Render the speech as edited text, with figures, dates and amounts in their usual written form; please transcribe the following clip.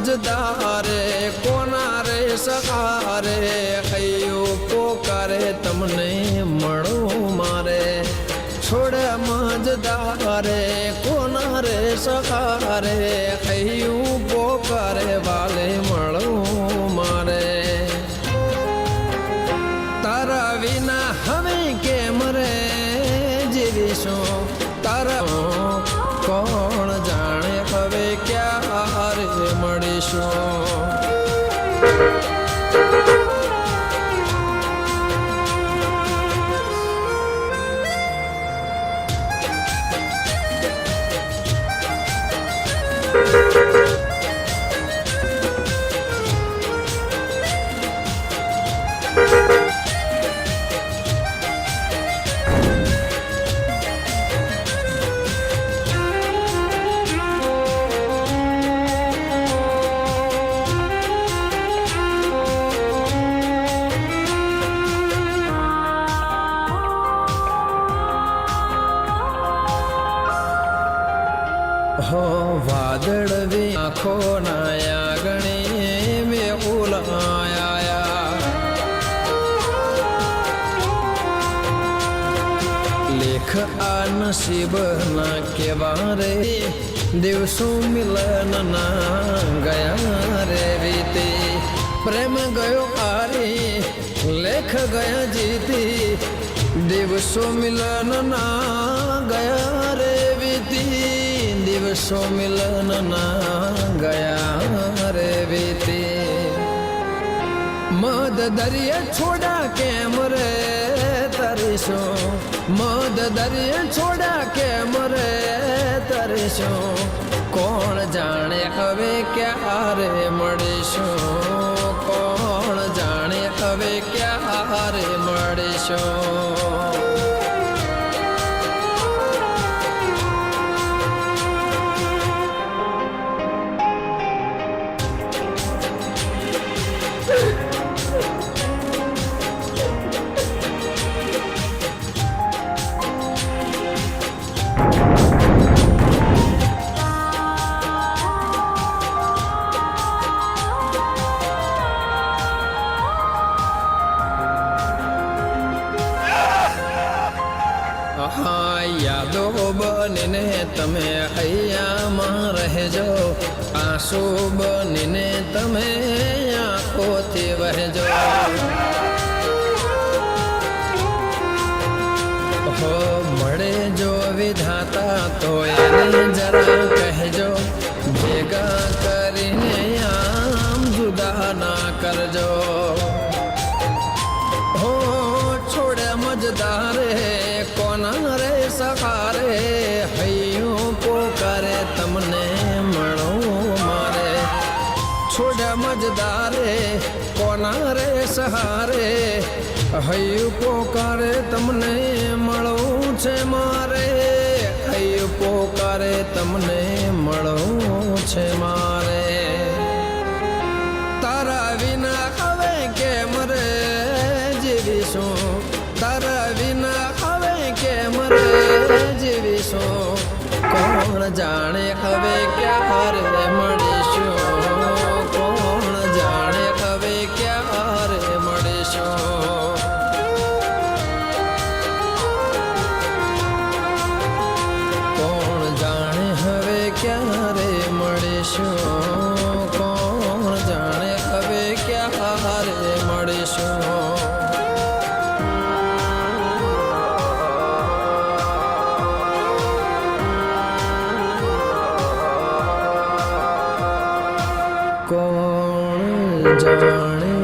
મજદારે કોના રે સહારે કયું પોકારે તમને મળો મારે છોડ મજદારે કોના રે સહારે કયું પોકારે વાલે મળો મારે તારા વિના હવે કેમ રે જીવીશું તારા કોણ જાણે હવે ક્યારે મળીશું हो वादळ वे आँखो नाया गणे में उलाया लेख आ नसीब ना के बारे दिवसों मिलन ना गया रे रीते प्रेम गयो आरे लेख गया जीती दिवसों मिलन ना गया रे वीती दिवसों मिलन ना गया रे बीते मद दरिया छोड़ा केम रे तरीशो मद दरिया छोड़ा केम रे तरीशो कोण जाने हवे क्यारे मळीशो कोण जाने हवे क्यारे मळीशो यादो बनीने तमे हૈયામાં રહેજો આંસુ બનીને તમે આંખોથી વહેજો હો મળે જો વિધાતા તો એને જરા કહેજો ભેગા કરીને આમ જુદા ના કરજો હો છોડ મજદારે કોના રે સહારે હૈયું પોકારે તમને મળો મારે છોડ મજદારે કોના રે સહારે હૈયું પોકારે તમને મળવું છે મારે હૈયું પોકારે તમને મળવું છે મારે તારા વિના હવે કેમ રે જીવીશું તારા વિના કેમ રે જીવીશું કોણ જાણે હવે ક્યારે મળીશું કોણ જાણે હવે ક્યારે મળીશું કોણ જાણે હવે ક્યારે મળીશું કોણ જાણે હવે ક્યારે મળીશું कोण जाने